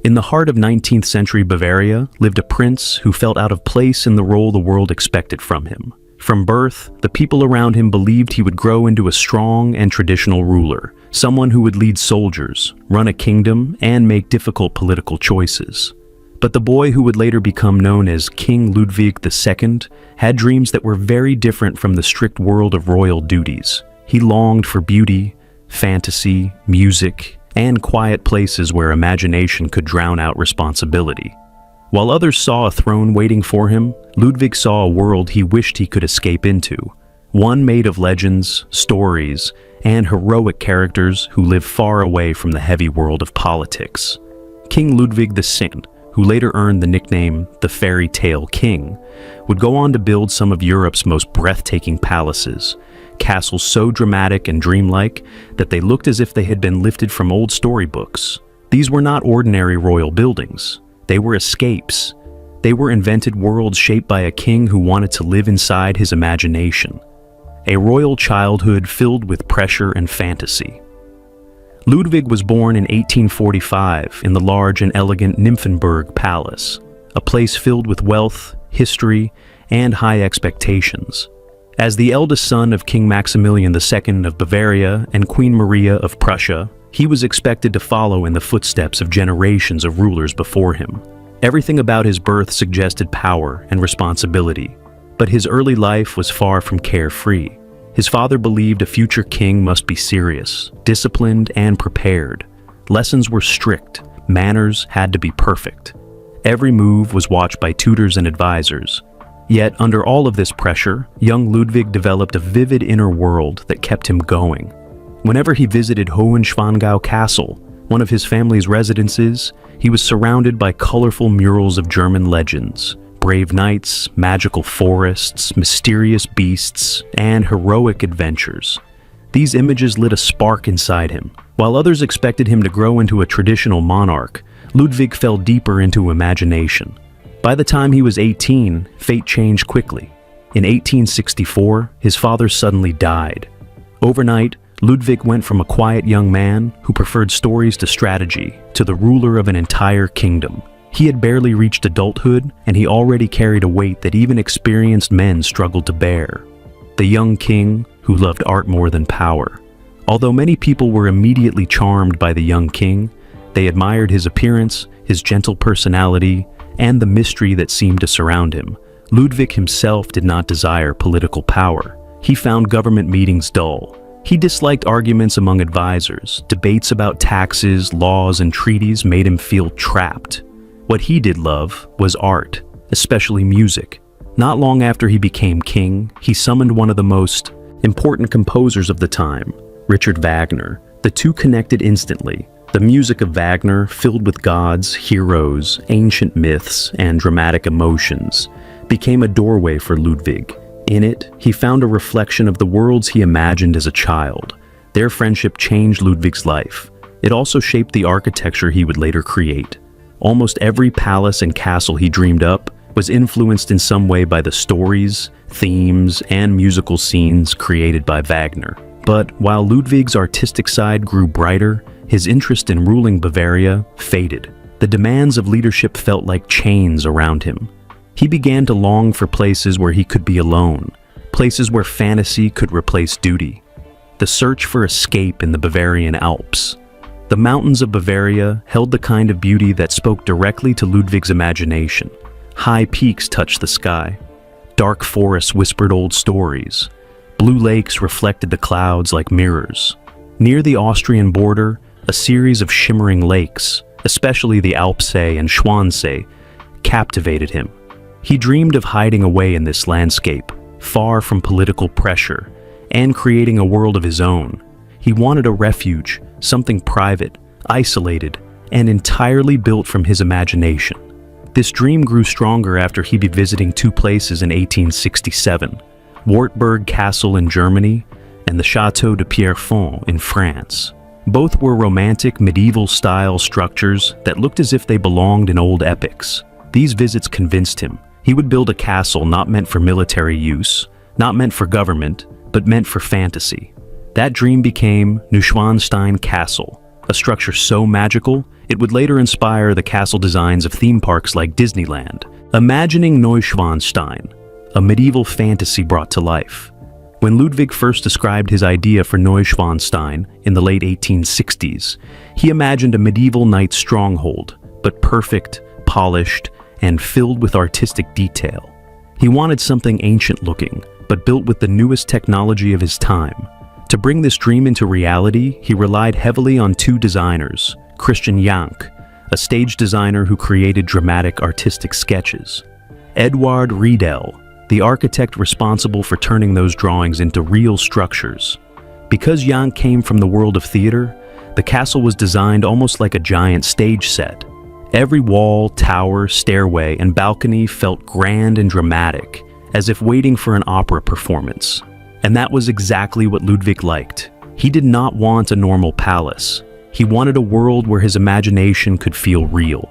In the heart of 19th century Bavaria lived a prince who felt out of place in the role the world expected from him. From birth, the people around him believed he would grow into a strong and traditional ruler, someone who would lead soldiers, run a kingdom, and make difficult political choices. But the boy who would later become known as King Ludwig II had dreams that were very different from the strict world of royal duties. He longed for beauty, fantasy, music, and quiet places where imagination could drown out responsibility. While others saw a throne waiting for him, Ludwig saw a world he wished he could escape into, one made of legends, stories, and heroic characters who live far away from the heavy world of politics. King Ludwig II, who later earned the nickname the Fairy Tale King, would go on to build some of Europe's most breathtaking palaces, castles so dramatic and dreamlike that they looked as if they had been lifted from old storybooks. These were not ordinary royal buildings. They were escapes. They were invented worlds shaped by a king who wanted to live inside his imagination. A royal childhood filled with pressure and fantasy. Ludwig was born in 1845 in the large and elegant Nymphenburg Palace, a place filled with wealth, history, and high expectations. As the eldest son of King Maximilian II of Bavaria and Queen Maria of Prussia, he was expected to follow in the footsteps of generations of rulers before him. Everything about his birth suggested power and responsibility, but his early life was far from carefree. His father believed a future king must be serious, disciplined, and prepared. Lessons were strict, manners had to be perfect. Every move was watched by tutors and advisors. Yet, under all of this pressure, young Ludwig developed a vivid inner world that kept him going. Whenever he visited Neuschwanstein Castle, one of his family's residences, he was surrounded by colorful murals of German legends, brave knights, magical forests, mysterious beasts, and heroic adventures. These images lit a spark inside him. While others expected him to grow into a traditional monarch, Ludwig fell deeper into imagination. By the time he was 18, fate changed quickly. In 1864, his father suddenly died. Overnight, Ludwig went from a quiet young man who preferred stories to strategy to the ruler of an entire kingdom. He had barely reached adulthood, and he already carried a weight that even experienced men struggled to bear. The young king who loved art more than power. Although many people were immediately charmed by the young king, they admired his appearance, his gentle personality, and the mystery that seemed to surround him. Ludwig himself did not desire political power. He found government meetings dull. He disliked arguments among advisors. Debates about taxes, laws, and treaties made him feel trapped. What he did love was art, especially music. Not long after he became king, he summoned one of the most important composers of the time, Richard Wagner. The two connected instantly. The music of Wagner, filled with gods, heroes, ancient myths, and dramatic emotions, became a doorway for Ludwig. In it, he found a reflection of the worlds he imagined as a child. Their friendship changed Ludwig's life. It also shaped the architecture he would later create. Almost every palace and castle he dreamed up was influenced in some way by the stories, themes, and musical scenes created by Wagner. But while Ludwig's artistic side grew brighter, his interest in ruling Bavaria faded. The demands of leadership felt like chains around him. He began to long for places where he could be alone, places where fantasy could replace duty. The search for escape in the Bavarian Alps. The mountains of Bavaria held the kind of beauty that spoke directly to Ludwig's imagination. High peaks touched the sky. Dark forests whispered old stories. Blue lakes reflected the clouds like mirrors. Near the Austrian border, a series of shimmering lakes, especially the Alpsee and Schwansee, captivated him. He dreamed of hiding away in this landscape, far from political pressure, and creating a world of his own. He wanted a refuge, something private, isolated, and entirely built from his imagination. This dream grew stronger after he began visiting two places in 1867, Wartburg Castle in Germany and the Château de Pierrefonds in France. Both were romantic, medieval-style structures that looked as if they belonged in old epics. These visits convinced him. He would build a castle not meant for military use, not meant for government, but meant for fantasy. That dream became Neuschwanstein Castle, a structure so magical, it would later inspire the castle designs of theme parks like Disneyland, imagining Neuschwanstein, a medieval fantasy brought to life. When Ludwig first described his idea for Neuschwanstein in the late 1860s, he imagined a medieval knight's stronghold, but perfect, polished, and filled with artistic detail. He wanted something ancient-looking, but built with the newest technology of his time. To bring this dream into reality, he relied heavily on two designers, Christian Jank, a stage designer who created dramatic artistic sketches, Eduard Riedel, the architect responsible for turning those drawings into real structures. Because Jank came from the world of theater, the castle was designed almost like a giant stage set. Every wall, tower, stairway, and balcony felt grand and dramatic, as if waiting for an opera performance. And that was exactly what Ludwig liked. He did not want a normal palace. He wanted a world where his imagination could feel real.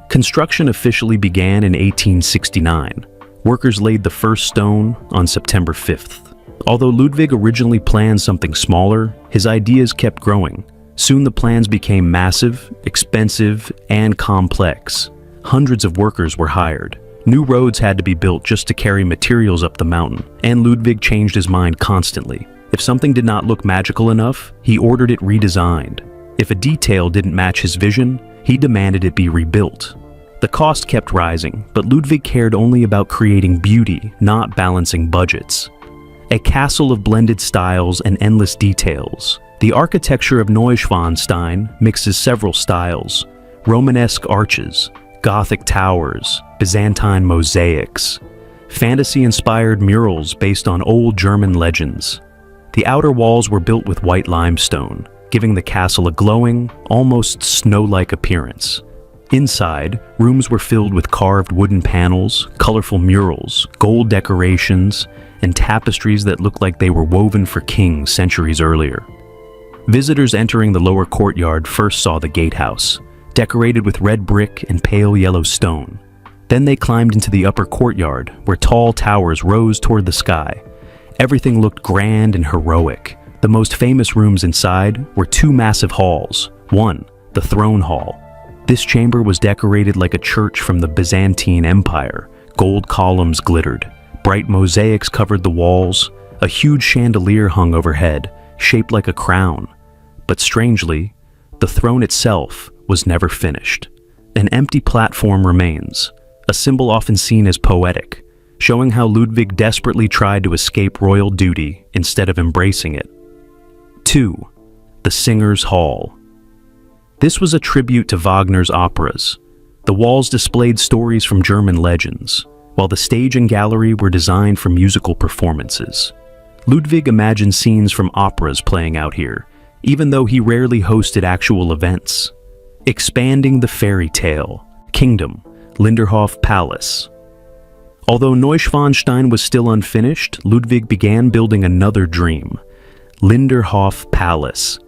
Construction officially began in 1869. Workers laid the first stone on September 5th. Although Ludwig originally planned something smaller, his ideas kept growing. Soon the plans became massive, expensive, and complex. Hundreds of workers were hired. New roads had to be built just to carry materials up the mountain, and Ludwig changed his mind constantly. If something did not look magical enough, he ordered it redesigned. If a detail didn't match his vision, he demanded it be rebuilt. The cost kept rising, but Ludwig cared only about creating beauty, not balancing budgets. A castle of blended styles and endless details. The architecture of Neuschwanstein mixes several styles: Romanesque arches, Gothic towers, Byzantine mosaics, fantasy-inspired murals based on old German legends. The outer walls were built with white limestone, giving the castle a glowing, almost snow-like appearance. Inside, rooms were filled with carved wooden panels, colorful murals, gold decorations, and tapestries that looked like they were woven for kings centuries earlier. Visitors entering the lower courtyard first saw the gatehouse, decorated with red brick and pale yellow stone. Then they climbed into the upper courtyard, where tall towers rose toward the sky. Everything looked grand and heroic. The most famous rooms inside were two massive halls. One, the throne hall. This chamber was decorated like a church from the Byzantine Empire. Gold columns glittered. Bright mosaics covered the walls. A huge chandelier hung overhead, shaped like a crown. But strangely, the throne itself was never finished. An empty platform remains, a symbol often seen as poetic, showing how Ludwig desperately tried to escape royal duty instead of embracing it. 2. The Singers' Hall. This was a tribute to Wagner's operas. The walls displayed stories from German legends, while the stage and gallery were designed for musical performances. Ludwig imagined scenes from operas playing out here, even though he rarely hosted actual events. Expanding the fairy tale. Kingdom. Linderhof Palace. Although Neuschwanstein was still unfinished, Ludwig began building another dream. Linderhof Palace.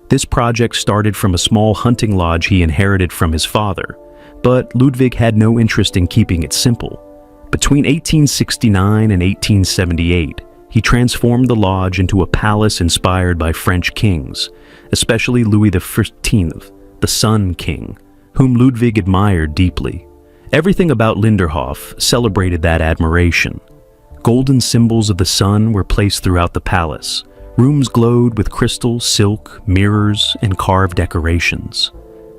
This project started from a small hunting lodge he inherited from his father, but Ludwig had no interest in keeping it simple. Between 1869 and 1878, he transformed the lodge into a palace inspired by French kings, especially Louis XIV, the Sun King, whom Ludwig admired deeply. Everything about Linderhof celebrated that admiration. Golden symbols of the sun were placed throughout the palace. Rooms glowed with crystal, silk, mirrors, and carved decorations.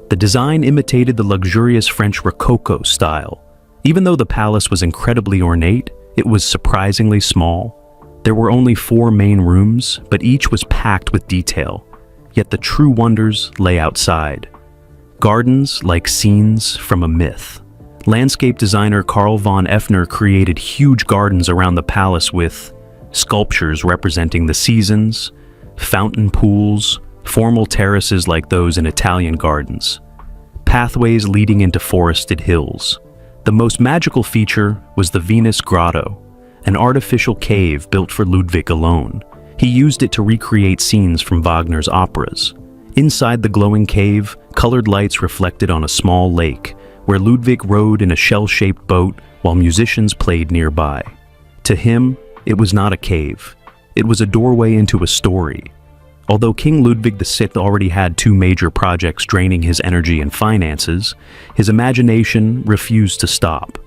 The design imitated the luxurious French Rococo style. Even though the palace was incredibly ornate, it was surprisingly small. There were only 4 main rooms, but each was packed with detail. Yet the true wonders lay outside. Gardens like scenes from a myth. Landscape designer Karl von Effner created huge gardens around the palace with sculptures representing the seasons, fountain pools, formal terraces like those in Italian gardens, pathways leading into forested hills. The most magical feature was the Venus Grotto, an artificial cave built for Ludwig alone. He used it to recreate scenes from Wagner's operas. Inside the glowing cave, colored lights reflected on a small lake, where Ludwig rode in a shell-shaped boat while musicians played nearby. To him, it was not a cave. It was a doorway into a story. Although King Ludwig VI already had two major projects draining his energy and finances, his imagination refused to stop.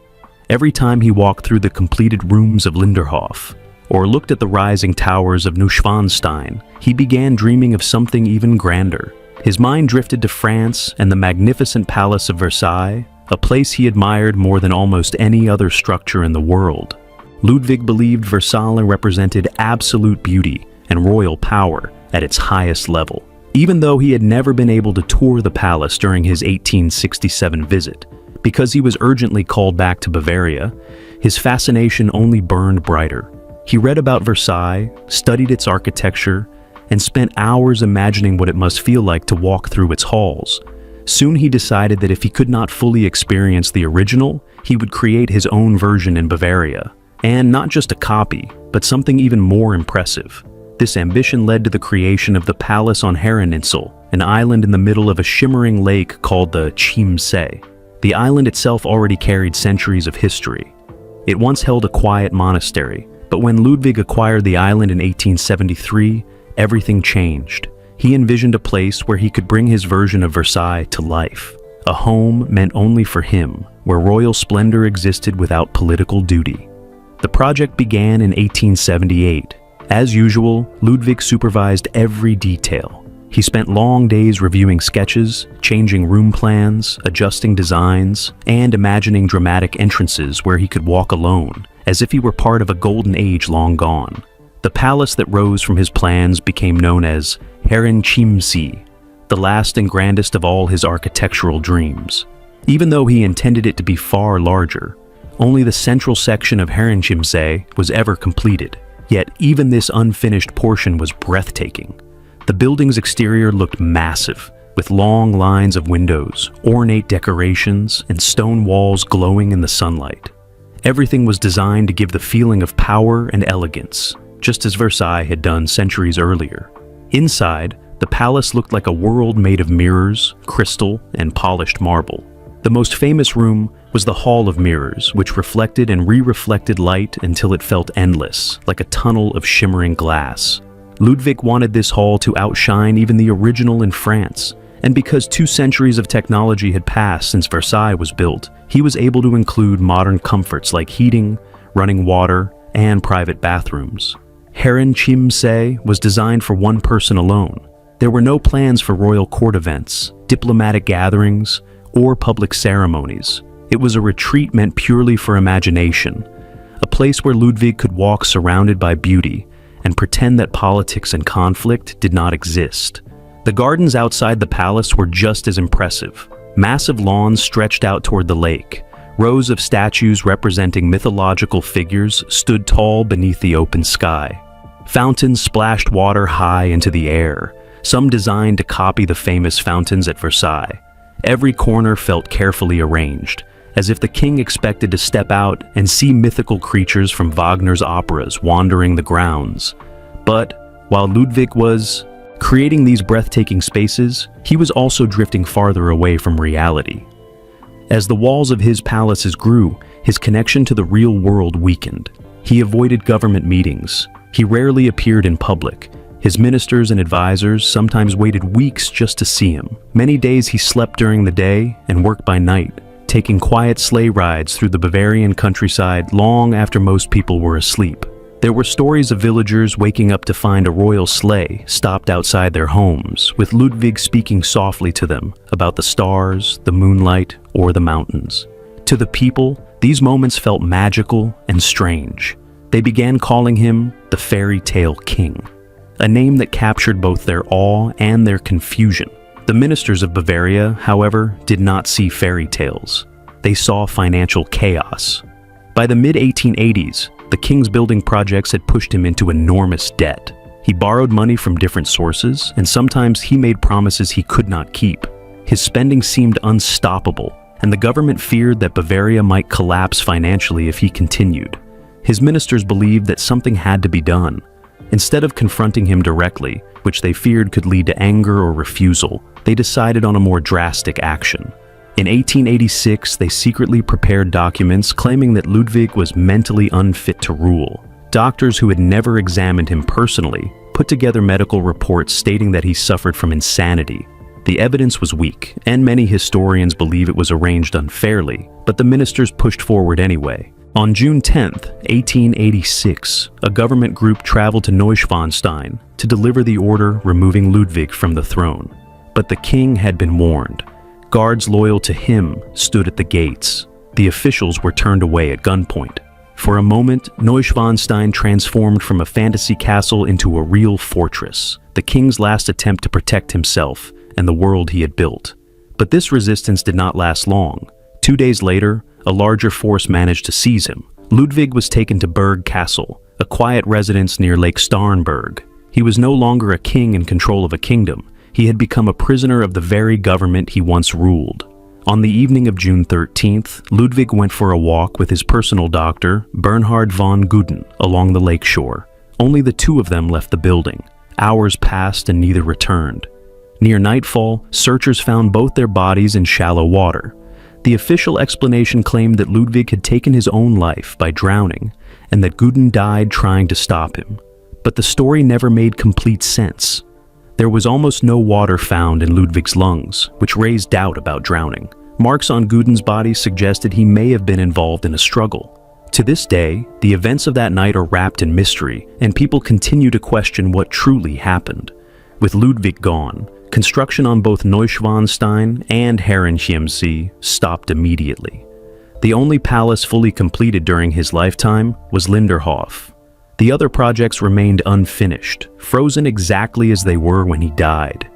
Every time he walked through the completed rooms of Linderhof, or looked at the rising towers of Neuschwanstein, he began dreaming of something even grander. His mind drifted to France and the magnificent Palace of Versailles, a place he admired more than almost any other structure in the world. Ludwig believed Versailles represented absolute beauty and royal power at its highest level. Even though he had never been able to tour the palace during his 1867 visit, because he was urgently called back to Bavaria, his fascination only burned brighter. He read about Versailles, studied its architecture, and spent hours imagining what it must feel like to walk through its halls. Soon he decided that if he could not fully experience the original, he would create his own version in Bavaria. And not just a copy, but something even more impressive. This ambition led to the creation of the Palace on Herreninsel, an island in the middle of a shimmering lake called the Chiemsee. The island itself already carried centuries of history. It once held a quiet monastery, but when Ludwig acquired the island in 1873, everything changed. He envisioned a place where he could bring his version of Versailles to life. A home meant only for him, where royal splendor existed without political duty. The project began in 1878. As usual, Ludwig supervised every detail. He spent long days reviewing sketches, changing room plans, adjusting designs, and imagining dramatic entrances where he could walk alone, as if he were part of a golden age long gone. The palace that rose from his plans became known as Herrenchiemsee, the last and grandest of all his architectural dreams. Even though he intended it to be far larger, only the central section of Herrenchiemsee was ever completed. Yet even this unfinished portion was breathtaking. The building's exterior looked massive, with long lines of windows, ornate decorations, and stone walls glowing in the sunlight. Everything was designed to give the feeling of power and elegance, just as Versailles had done centuries earlier. Inside, the palace looked like a world made of mirrors, crystal, and polished marble. The most famous room was the Hall of Mirrors, which reflected and re-reflected light until it felt endless, like a tunnel of shimmering glass. Ludwig wanted this hall to outshine even the original in France, and because 2 centuries of technology had passed since Versailles was built, he was able to include modern comforts like heating, running water, and private bathrooms. Herrenchiemsee was designed for one person alone. There were no plans for royal court events, diplomatic gatherings, or public ceremonies. It was a retreat meant purely for imagination, a place where Ludwig could walk surrounded by beauty and pretend that politics and conflict did not exist. The gardens outside the palace were just as impressive. Massive lawns stretched out toward the lake. Rows of statues representing mythological figures stood tall beneath the open sky. Fountains splashed water high into the air, some designed to copy the famous fountains at Versailles. Every corner felt carefully arranged, as if the king expected to step out and see mythical creatures from Wagner's operas wandering the grounds. But while Ludwig was creating these breathtaking spaces, he was also drifting farther away from reality. As the walls of his palaces grew, his connection to the real world weakened. He avoided government meetings. He rarely appeared in public. His ministers and advisors sometimes waited weeks just to see him. Many days he slept during the day and worked by night, taking quiet sleigh rides through the Bavarian countryside long after most people were asleep. There were stories of villagers waking up to find a royal sleigh stopped outside their homes, with Ludwig speaking softly to them about the stars, the moonlight, or the mountains. To the people, these moments felt magical and strange. They began calling him the fairy tale king, a name that captured both their awe and their confusion. The ministers of Bavaria, however, did not see fairy tales. They saw financial chaos. By the mid-1880s, the king's building projects had pushed him into enormous debt. He borrowed money from different sources, and sometimes he made promises he could not keep. His spending seemed unstoppable, and the government feared that Bavaria might collapse financially if he continued. His ministers believed that something had to be done. Instead of confronting him directly, which they feared could lead to anger or refusal, they decided on a more drastic action. In 1886, they secretly prepared documents claiming that Ludwig was mentally unfit to rule. Doctors who had never examined him personally put put together medical reports stating that he suffered from insanity. The evidence was weak, and many historians believe it was arranged unfairly, but the ministers pushed forward anyway. On June 10, 1886, a government group traveled to Neuschwanstein to deliver the order removing Ludwig from the throne. But the king had been warned. Guards loyal to him stood at the gates. The officials were turned away at gunpoint. For a moment, Neuschwanstein transformed from a fantasy castle into a real fortress, the king's last attempt to protect himself and the world he had built. But this resistance did not last long. 2 days later, a larger force managed to seize him. Ludwig was taken to Berg Castle, a quiet residence near Lake Starnberg. He was no longer a king in control of a kingdom. He had become a prisoner of the very government he once ruled. On the evening of June 13th, Ludwig went for a walk with his personal doctor, Bernhard von Guden, along the lake shore. Only the two of them left the building. Hours passed and neither returned. Near nightfall, searchers found both their bodies in shallow water. The official explanation claimed that Ludwig had taken his own life by drowning, and that Guden died trying to stop him. But the story never made complete sense. There was almost no water found in Ludwig's lungs, which raised doubt about drowning. Marks on Guden's body suggested he may have been involved in a struggle. To this day, the events of that night are wrapped in mystery, and people continue to question what truly happened. With Ludwig gone, construction on both Neuschwanstein and Herrenchiemsee stopped immediately. The only palace fully completed during his lifetime was Linderhof. The other projects remained unfinished, frozen exactly as they were when he died.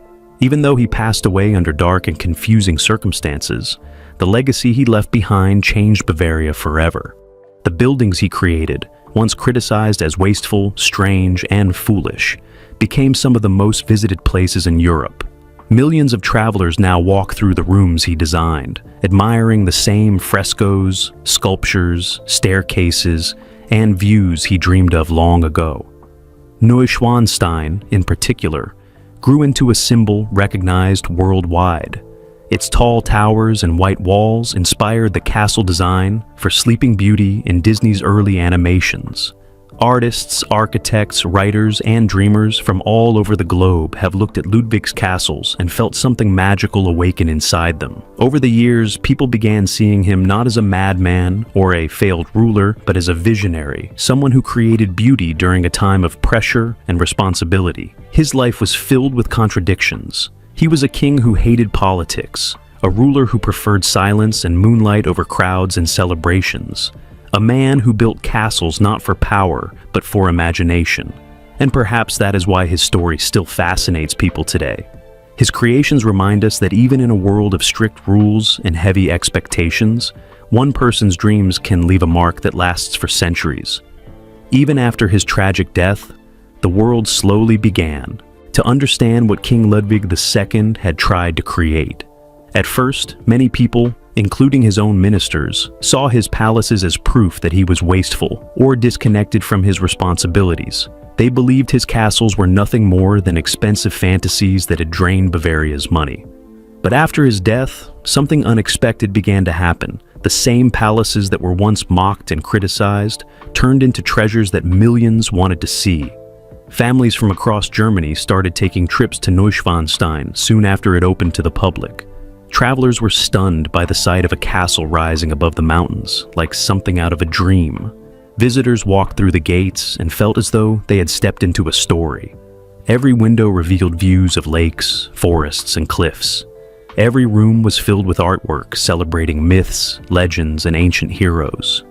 Even though he passed away under dark and confusing circumstances, the legacy he left behind changed Bavaria forever. The buildings he created, once criticized as wasteful, strange, and foolish, became some of the most visited places in Europe. Millions of travelers now walk through the rooms he designed, admiring the same frescoes, sculptures, staircases, and views he dreamed of long ago. Neuschwanstein, in particular, grew into a symbol recognized worldwide. Its tall towers and white walls inspired the castle design for Sleeping Beauty in Disney's early animations. Artists, architects, writers, and dreamers from all over the globe have looked at Ludwig's castles and felt something magical awaken inside them. Over the years, people began seeing him not as a madman or a failed ruler, but as a visionary, someone who created beauty during a time of pressure and responsibility. His life was filled with contradictions. He was a king who hated politics, a ruler who preferred silence and moonlight over crowds and celebrations, a man who built castles not for power, but for imagination. And perhaps that is why his story still fascinates people today. His creations remind us that even in a world of strict rules and heavy expectations, one person's dreams can leave a mark that lasts for centuries. Even after his tragic death, the world slowly began to understand what King Ludwig II had tried to create. At first, many people, including his own ministers, saw his palaces as proof that he was wasteful or disconnected from his responsibilities. They believed his castles were nothing more than expensive fantasies that had drained Bavaria's money. But after his death, something unexpected began to happen. The same palaces that were once mocked and criticized turned into treasures that millions wanted to see. Families from across Germany started taking trips to Neuschwanstein soon after it opened to the public. Travelers were stunned by the sight of a castle rising above the mountains, like something out of a dream. Visitors walked through the gates and felt as though they had stepped into a story. Every window revealed views of lakes, forests, and cliffs. Every room was filled with artwork celebrating myths, legends, and ancient heroes.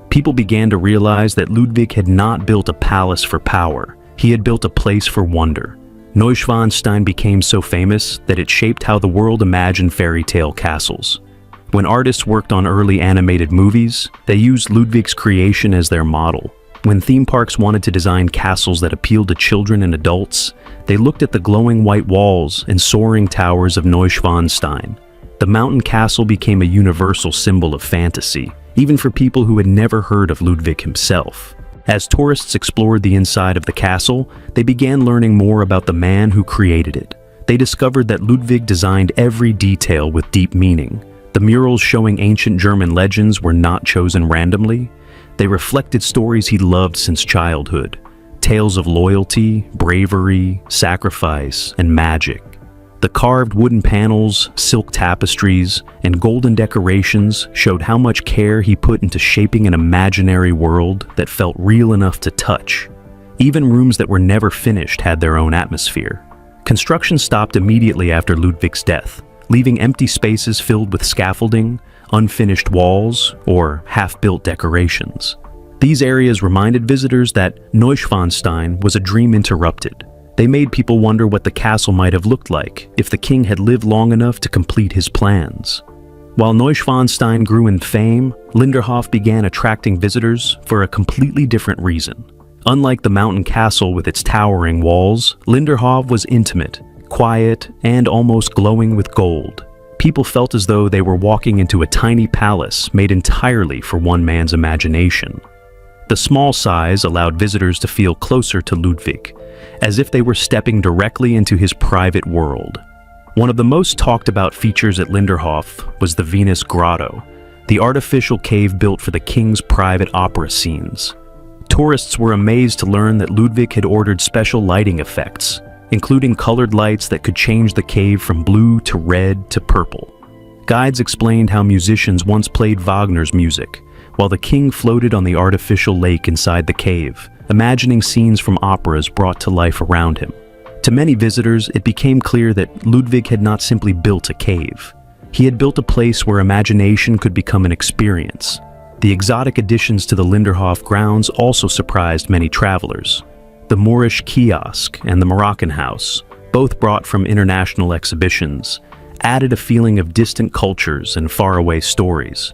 People began to realize that Ludwig had not built a palace for power. He had built a place for wonder. Neuschwanstein became so famous that it shaped how the world imagined fairy tale castles. When artists worked on early animated movies, they used Ludwig's creation as their model. When theme parks wanted to design castles that appealed to children and adults, they looked at the glowing white walls and soaring towers of Neuschwanstein. The mountain castle became a universal symbol of fantasy, even for people who had never heard of Ludwig himself. As tourists explored the inside of the castle, they began learning more about the man who created it. They discovered that Ludwig designed every detail with deep meaning. The murals showing ancient German legends were not chosen randomly. They reflected stories he loved since childhood. tales of loyalty, bravery, sacrifice, and magic. The carved wooden panels, silk tapestries, and golden decorations showed how much care he put into shaping an imaginary world that felt real enough to touch. Even rooms that were never finished had their own atmosphere. Construction stopped immediately after Ludwig's death, leaving empty spaces filled with scaffolding, unfinished walls, or half-built decorations. These areas reminded visitors that Neuschwanstein was a dream interrupted. They made people wonder what the castle might have looked like if the king had lived long enough to complete his plans. While Neuschwanstein grew in fame, Linderhof began attracting visitors for a completely different reason. Unlike the mountain castle with its towering walls, Linderhof was intimate, quiet, and almost glowing with gold. People felt as though they were walking into a tiny palace made entirely for one man's imagination. The small size allowed visitors to feel closer to Ludwig, as if they were stepping directly into his private world. One of the most talked about features at Linderhof was the Venus Grotto, the artificial cave built for the king's private opera scenes. Tourists were amazed to learn that Ludwig had ordered special lighting effects, including colored lights that could change the cave from blue to red to purple. Guides explained how musicians once played Wagner's music, while the king floated on the artificial lake inside the cave, imagining scenes from operas brought to life around him. To many visitors, it became clear that Ludwig had not simply built a cave. He had built a place where imagination could become an experience. The exotic additions to the Linderhof grounds also surprised many travelers. The Moorish kiosk and the Moroccan house, both brought from international exhibitions, added a feeling of distant cultures and faraway stories.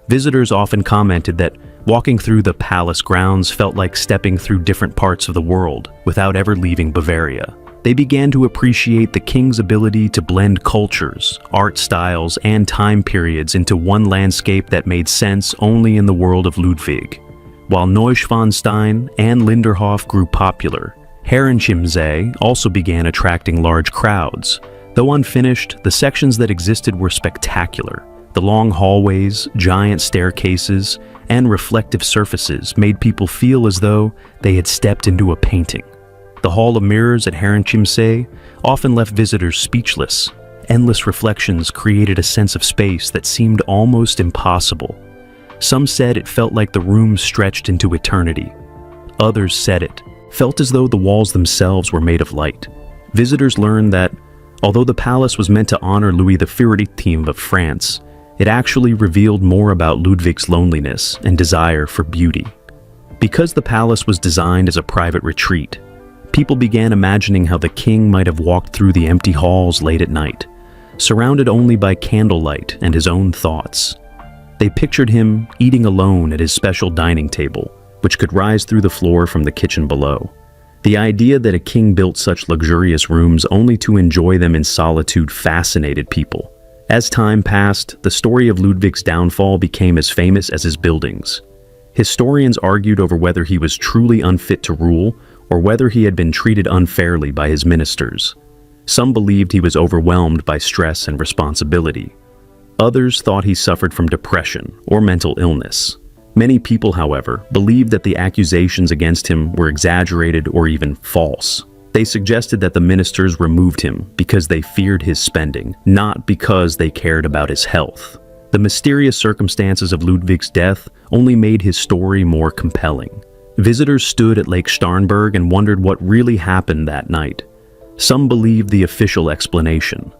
Visitors often commented that walking through the palace grounds felt like stepping through different parts of the world without ever leaving Bavaria. They began to appreciate the king's ability to blend cultures, art styles, and time periods into one landscape that made sense only in the world of Ludwig. While Neuschwanstein and Linderhof grew popular, Herrenchiemsee also began attracting large crowds. Though unfinished, the sections that existed were spectacular. The long hallways, giant staircases, and reflective surfaces made people feel as though they had stepped into a painting. The Hall of Mirrors at Herrenchiemsee often left visitors speechless. Endless reflections created a sense of space that seemed almost impossible. Some said it felt like the room stretched into eternity. Others said it felt as though the walls themselves were made of light. Visitors learned that, although the palace was meant to honor Louis XIV of France, it actually revealed more about Ludwig's loneliness and desire for beauty. Because the palace was designed as a private retreat, people began imagining how the king might have walked through the empty halls late at night, surrounded only by candlelight and his own thoughts. They pictured him eating alone at his special dining table, which could rise through the floor from the kitchen below. The idea that a king built such luxurious rooms only to enjoy them in solitude fascinated people. As time passed, the story of Ludwig's downfall became as famous as his buildings. Historians argued over whether he was truly unfit to rule or whether he had been treated unfairly by his ministers. Some believed he was overwhelmed by stress and responsibility. Others thought he suffered from depression or mental illness. Many people, however, believed that the accusations against him were exaggerated or even false. They suggested that the ministers removed him because they feared his spending, not because they cared about his health. The mysterious circumstances of Ludwig's death only made his story more compelling. Visitors stood at Lake Starnberg and wondered what really happened that night. Some believed the official explanation.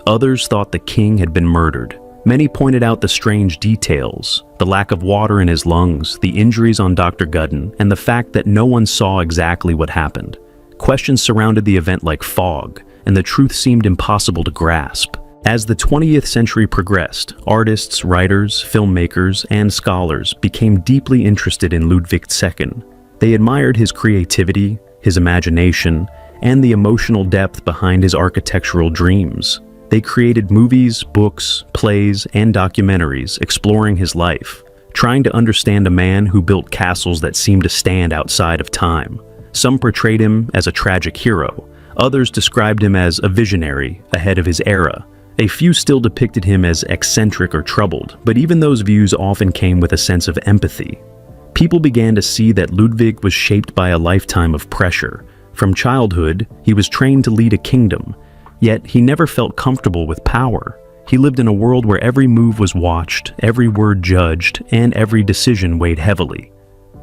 Others thought the king had been murdered. Many pointed out the strange details, the lack of water in his lungs, the injuries on Dr. Gudden, and the fact that no one saw exactly what happened. Questions surrounded the event like fog, and the truth seemed impossible to grasp. As the 20th century progressed, artists, writers, filmmakers, and scholars became deeply interested in Ludwig II. They admired his creativity, his imagination, and the emotional depth behind his architectural dreams. They created movies, books, plays, and documentaries exploring his life, trying to understand a man who built castles that seemed to stand outside of time. Some portrayed him as a tragic hero. Others described him as a visionary ahead of his era. A few still depicted him as eccentric or troubled, but even those views often came with a sense of empathy. People began to see that Ludwig was shaped by a lifetime of pressure. From childhood, he was trained to lead a kingdom, yet he never felt comfortable with power. He lived in a world where every move was watched, every word judged, and every decision weighed heavily.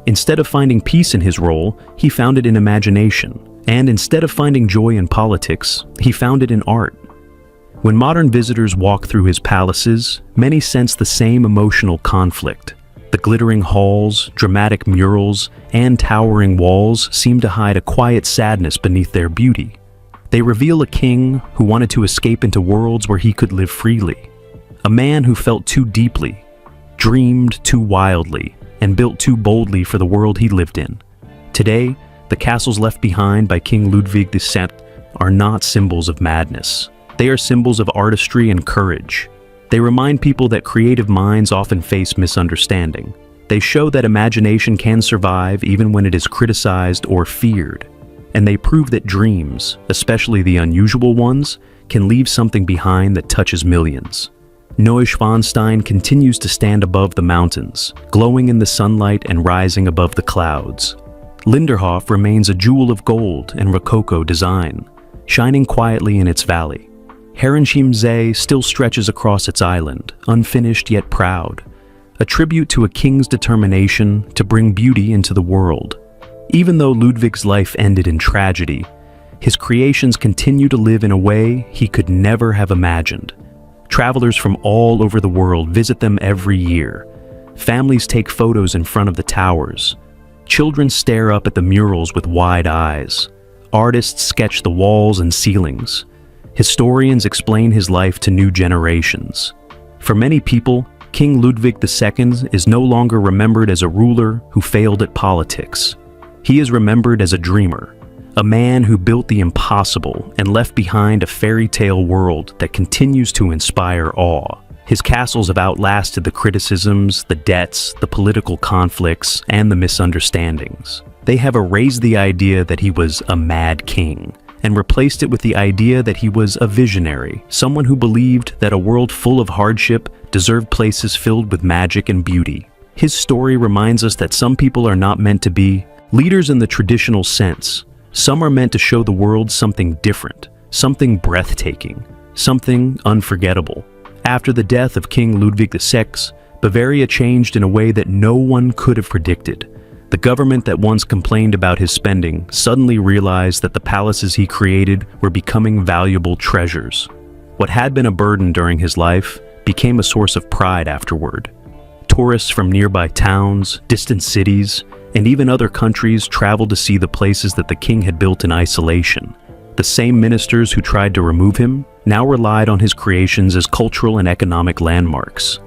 Instead of finding peace in his role, he found it in imagination. And instead of finding joy in politics, he found it in art. When modern visitors walk through his palaces, many sense the same emotional conflict. The glittering halls, dramatic murals, and towering walls seem to hide a quiet sadness beneath their beauty. They reveal a king who wanted to escape into worlds where he could live freely. A man who felt too deeply, dreamed too wildly, and built too boldly for the world he lived in. Today, the castles left behind by King Ludwig II are not symbols of madness. They are symbols of artistry and courage. They remind people that creative minds often face misunderstanding. They show that imagination can survive even when it is criticized or feared. And they prove that dreams, especially the unusual ones, can leave something behind that touches millions. Neuschwanstein continues to stand above the mountains, glowing in the sunlight and rising above the clouds. Linderhof remains a jewel of gold and Rococo design, shining quietly in its valley. Herrenchiemsee still stretches across its island, unfinished yet proud, a tribute to a king's determination to bring beauty into the world. Even though Ludwig's life ended in tragedy, his creations continue to live in a way he could never have imagined. Travelers from all over the world visit them every year. Families take photos in front of the towers. Children stare up at the murals with wide eyes. Artists sketch the walls and ceilings. Historians explain his life to new generations. For many people, King Ludwig II is no longer remembered as a ruler who failed at politics. He is remembered as a dreamer, a man who built the impossible and left behind a fairy tale world that continues to inspire awe. His castles have outlasted the criticisms, the debts, the political conflicts, and the misunderstandings. They have erased the idea that he was a mad king and replaced it with the idea that he was a visionary, someone who believed that a world full of hardship deserved places filled with magic and beauty. His story reminds us that some people are not meant to be leaders in the traditional sense. Some are meant to show the world something different, something breathtaking, something unforgettable. After the death of King Ludwig VI, Bavaria changed in a way that no one could have predicted. The government that once complained about his spending suddenly realized that the palaces he created were becoming valuable treasures. What had been a burden during his life became a source of pride afterward. Tourists from nearby towns, distant cities, and even other countries traveled to see the places that the king had built in isolation. The same ministers who tried to remove him now relied on his creations as cultural and economic landmarks.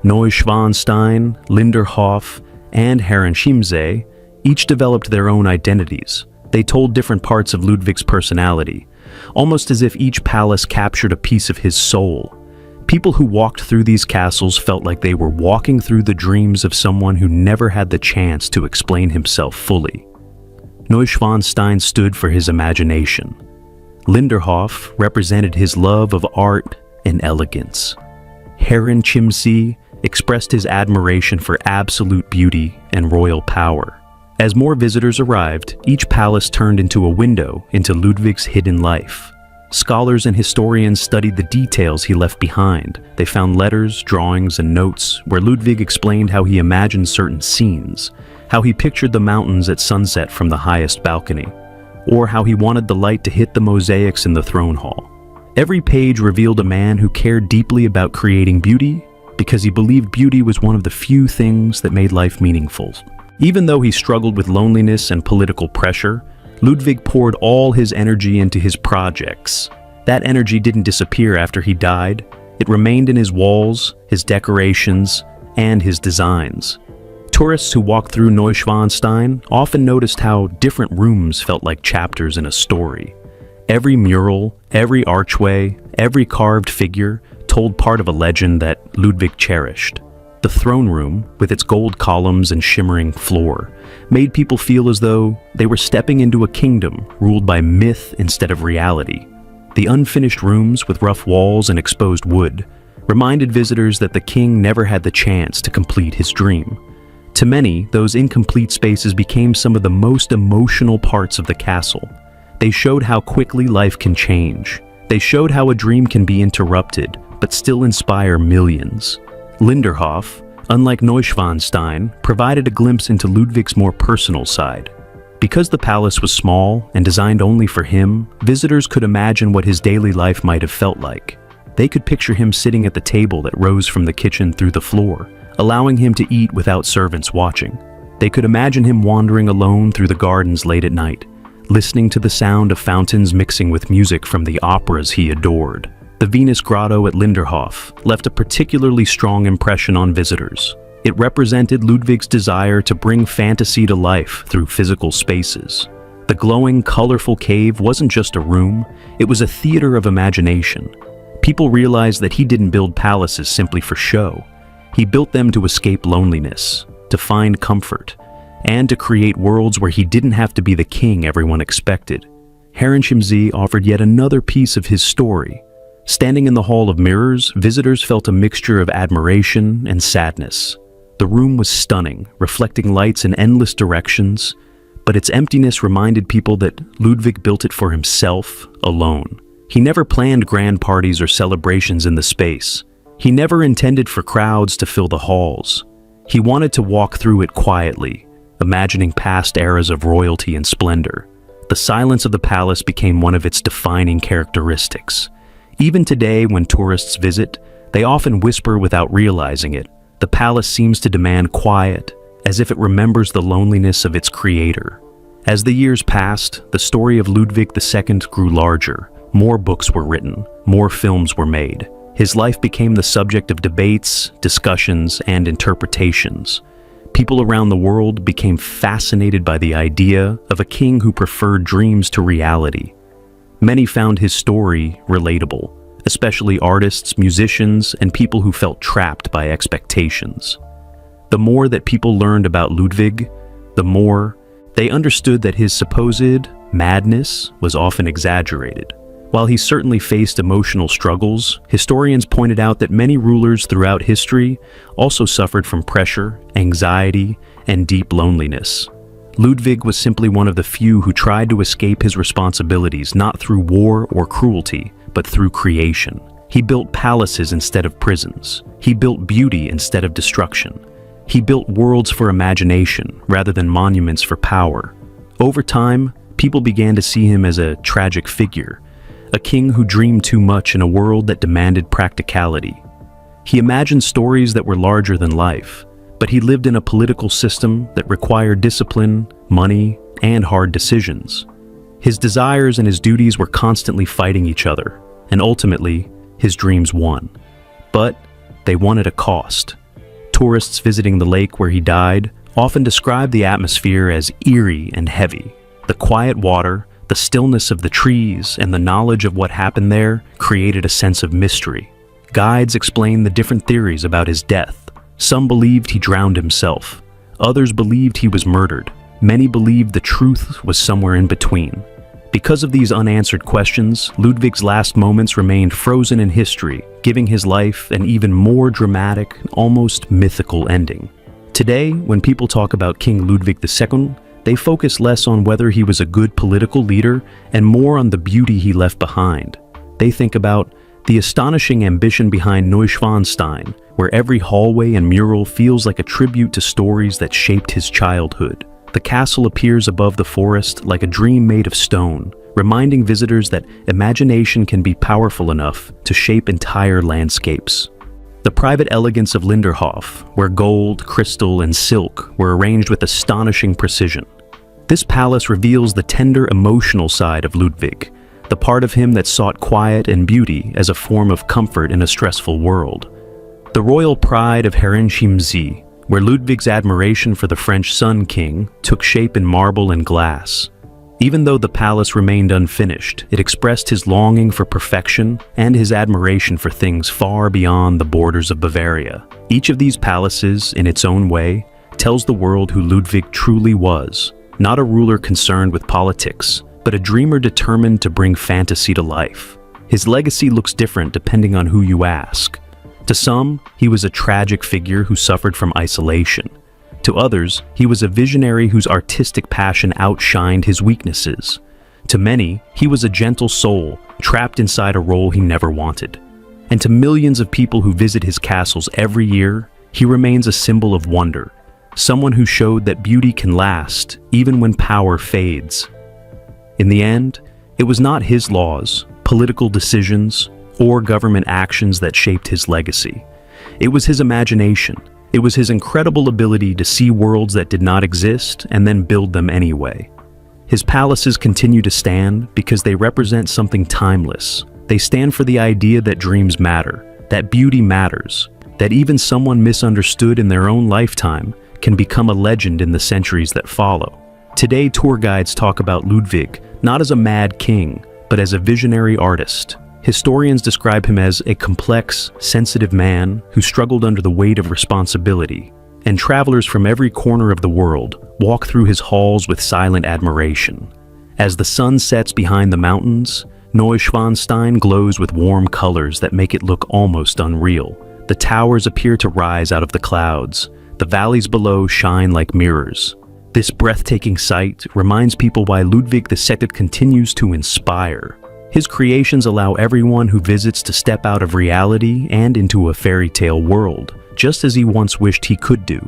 Neuschwanstein, Linderhof, and Herrenchiemsee each developed their own identities. They told different parts of Ludwig's personality, almost as if each palace captured a piece of his soul. People who walked through these castles felt like they were walking through the dreams of someone who never had the chance to explain himself fully. Neuschwanstein stood for his imagination. Linderhof represented his love of art and elegance. Herrenchiemsee expressed his admiration for absolute beauty and royal power. As more visitors arrived, each palace turned into a window into Ludwig's hidden life. Scholars and historians studied the details he left behind. They found letters, drawings, and notes where Ludwig explained how he imagined certain scenes, how he pictured the mountains at sunset from the highest balcony, or how he wanted the light to hit the mosaics in the throne hall. Every page revealed a man who cared deeply about creating beauty because he believed beauty was one of the few things that made life meaningful. Even though he struggled with loneliness and political pressure, Ludwig poured all his energy into his projects. That energy didn't disappear after he died. It remained in his walls, his decorations, and his designs. Tourists who walked through Neuschwanstein often noticed how different rooms felt like chapters in a story. Every mural, every archway, every carved figure told part of a legend that Ludwig cherished. The throne room, with its gold columns and shimmering floor, made people feel as though they were stepping into a kingdom ruled by myth instead of reality. The unfinished rooms with rough walls and exposed wood reminded visitors that the king never had the chance to complete his dream. To many, those incomplete spaces became some of the most emotional parts of the castle. They showed how quickly life can change. They showed how a dream can be interrupted, but still inspire millions. Linderhof, unlike Neuschwanstein, provided a glimpse into Ludwig's more personal side. Because the palace was small and designed only for him, visitors could imagine what his daily life might have felt like. They could picture him sitting at the table that rose from the kitchen through the floor, allowing him to eat without servants watching. They could imagine him wandering alone through the gardens late at night, listening to the sound of fountains mixing with music from the operas he adored. The Venus Grotto at Linderhof left a particularly strong impression on visitors. It represented Ludwig's desire to bring fantasy to life through physical spaces. The glowing, colorful cave wasn't just a room, it was a theater of imagination. People realized that he didn't build palaces simply for show. He built them to escape loneliness, to find comfort, and to create worlds where he didn't have to be the king everyone expected. HiddenHistory offered yet another piece of his story. Standing in the Hall of Mirrors, visitors felt a mixture of admiration and sadness. The room was stunning, reflecting lights in endless directions, but its emptiness reminded people that Ludwig built it for himself, alone. He never planned grand parties or celebrations in the space. He never intended for crowds to fill the halls. He wanted to walk through it quietly, imagining past eras of royalty and splendor. The silence of the palace became one of its defining characteristics. Even today, when tourists visit, they often whisper without realizing it. The palace seems to demand quiet, as if it remembers the loneliness of its creator. As the years passed, the story of Ludwig II grew larger. More books were written, more films were made. His life became the subject of debates, discussions, and interpretations. People around the world became fascinated by the idea of a king who preferred dreams to reality. Many found his story relatable, especially artists, musicians, and people who felt trapped by expectations. The more that people learned about Ludwig, the more they understood that his supposed madness was often exaggerated. While he certainly faced emotional struggles, historians pointed out that many rulers throughout history also suffered from pressure, anxiety, and deep loneliness. Ludwig was simply one of the few who tried to escape his responsibilities not through war or cruelty, but through creation. He built palaces instead of prisons. He built beauty instead of destruction. He built worlds for imagination rather than monuments for power. Over time, people began to see him as a tragic figure, a king who dreamed too much in a world that demanded practicality. He imagined stories that were larger than life, but he lived in a political system that required discipline, money, and hard decisions. His desires and his duties were constantly fighting each other, and ultimately, his dreams won. But they won at a cost. Tourists visiting the lake where he died often describe the atmosphere as eerie and heavy. The quiet water, the stillness of the trees, and the knowledge of what happened there created a sense of mystery. Guides explained the different theories about his death. Some believed he drowned himself. Others believed he was murdered. Many believed the truth was somewhere in between. Because of these unanswered questions, Ludwig's last moments remained frozen in history, giving his life an even more dramatic, almost mythical ending. Today, when people talk about King Ludwig II, they focus less on whether he was a good political leader and more on the beauty he left behind. They think about the astonishing ambition behind Neuschwanstein, where every hallway and mural feels like a tribute to stories that shaped his childhood. The castle appears above the forest like a dream made of stone, reminding visitors that imagination can be powerful enough to shape entire landscapes. The private elegance of Linderhof, where gold, crystal, and silk were arranged with astonishing precision. This palace reveals the tender emotional side of Ludwig, the part of him that sought quiet and beauty as a form of comfort in a stressful world. The royal pride of HiddenHistory, where Ludwig's admiration for the French Sun King took shape in marble and glass. Even though the palace remained unfinished, it expressed his longing for perfection and his admiration for things far beyond the borders of Bavaria. Each of these palaces, in its own way, tells the world who Ludwig truly was, not a ruler concerned with politics, but a dreamer determined to bring fantasy to life. His legacy looks different depending on who you ask. To some, he was a tragic figure who suffered from isolation. To others, he was a visionary whose artistic passion outshined his weaknesses. To many, he was a gentle soul, trapped inside a role he never wanted. And to millions of people who visit his castles every year, he remains a symbol of wonder, someone who showed that beauty can last, even when power fades. In the end, it was not his laws, political decisions, or government actions that shaped his legacy. It was his imagination. It was his incredible ability to see worlds that did not exist and then build them anyway. His palaces continue to stand because they represent something timeless. They stand for the idea that dreams matter, that beauty matters, that even someone misunderstood in their own lifetime can become a legend in the centuries that follow. Today, tour guides talk about Ludwig not as a mad king, but as a visionary artist. Historians describe him as a complex, sensitive man who struggled under the weight of responsibility, and travelers from every corner of the world walk through his halls with silent admiration. As the sun sets behind the mountains, Neuschwanstein glows with warm colors that make it look almost unreal. The towers appear to rise out of the clouds. The valleys below shine like mirrors. This breathtaking sight reminds people why Ludwig II continues to inspire. His creations allow everyone who visits to step out of reality and into a fairy tale world, just as he once wished he could do.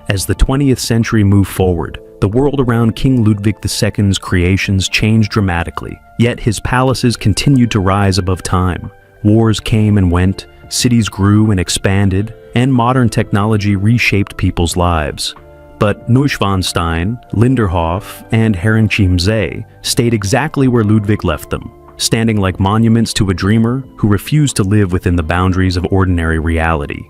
As the 20th century moved forward, the world around King Ludwig II's creations changed dramatically, yet his palaces continued to rise above time. Wars came and went, cities grew and expanded, and modern technology reshaped people's lives. But Neuschwanstein, Linderhof, and Herrenchiemsee stayed exactly where Ludwig left them, standing like monuments to a dreamer who refused to live within the boundaries of ordinary reality.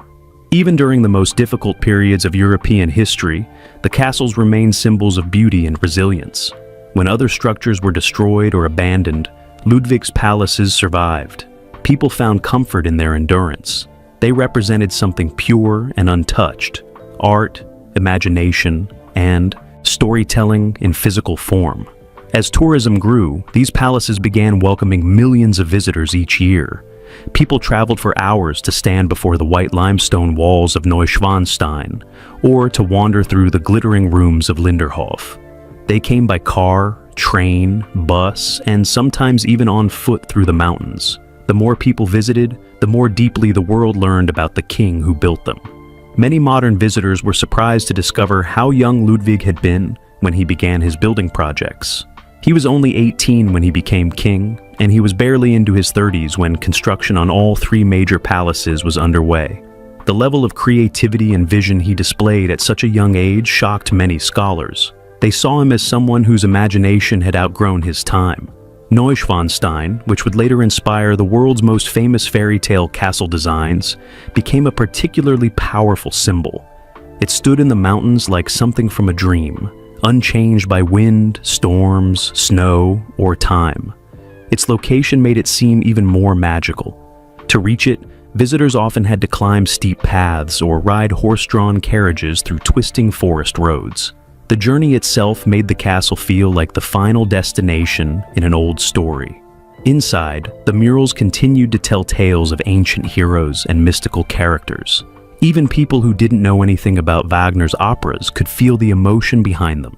Even during the most difficult periods of European history, the castles remained symbols of beauty and resilience. When other structures were destroyed or abandoned, Ludwig's palaces survived. People found comfort in their endurance. They represented something pure and untouched: art, imagination, and storytelling in physical form. As tourism grew, these palaces began welcoming millions of visitors each year. People traveled for hours to stand before the white limestone walls of Neuschwanstein, or to wander through the glittering rooms of Linderhof. They came by car, train, bus, and sometimes even on foot through the mountains. The more people visited, the more deeply the world learned about the king who built them. Many modern visitors were surprised to discover how young Ludwig had been when he began his building projects. He was only 18 when he became king, and he was barely into his 30s when construction on all three major palaces was underway. The level of creativity and vision he displayed at such a young age shocked many scholars. They saw him as someone whose imagination had outgrown his time. Neuschwanstein, which would later inspire the world's most famous fairy tale castle designs, became a particularly powerful symbol. It stood in the mountains like something from a dream, unchanged by wind, storms, snow, or time. Its location made it seem even more magical. To reach it, visitors often had to climb steep paths or ride horse-drawn carriages through twisting forest roads. The journey itself made the castle feel like the final destination in an old story. Inside, the murals continued to tell tales of ancient heroes and mystical characters. Even people who didn't know anything about Wagner's operas could feel the emotion behind them.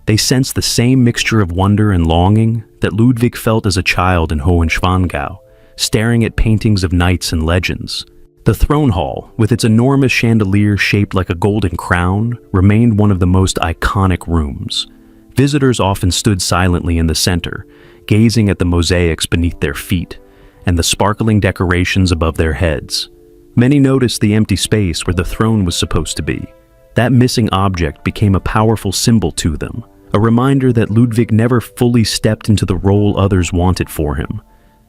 They sensed the same mixture of wonder and longing that Ludwig felt as a child in Hohenschwangau, staring at paintings of knights and legends. The throne hall, with its enormous chandelier shaped like a golden crown, remained one of the most iconic rooms. Visitors often stood silently in the center, gazing at the mosaics beneath their feet and the sparkling decorations above their heads. Many noticed the empty space where the throne was supposed to be. That missing object became a powerful symbol to them, a reminder that Ludwig never fully stepped into the role others wanted for him.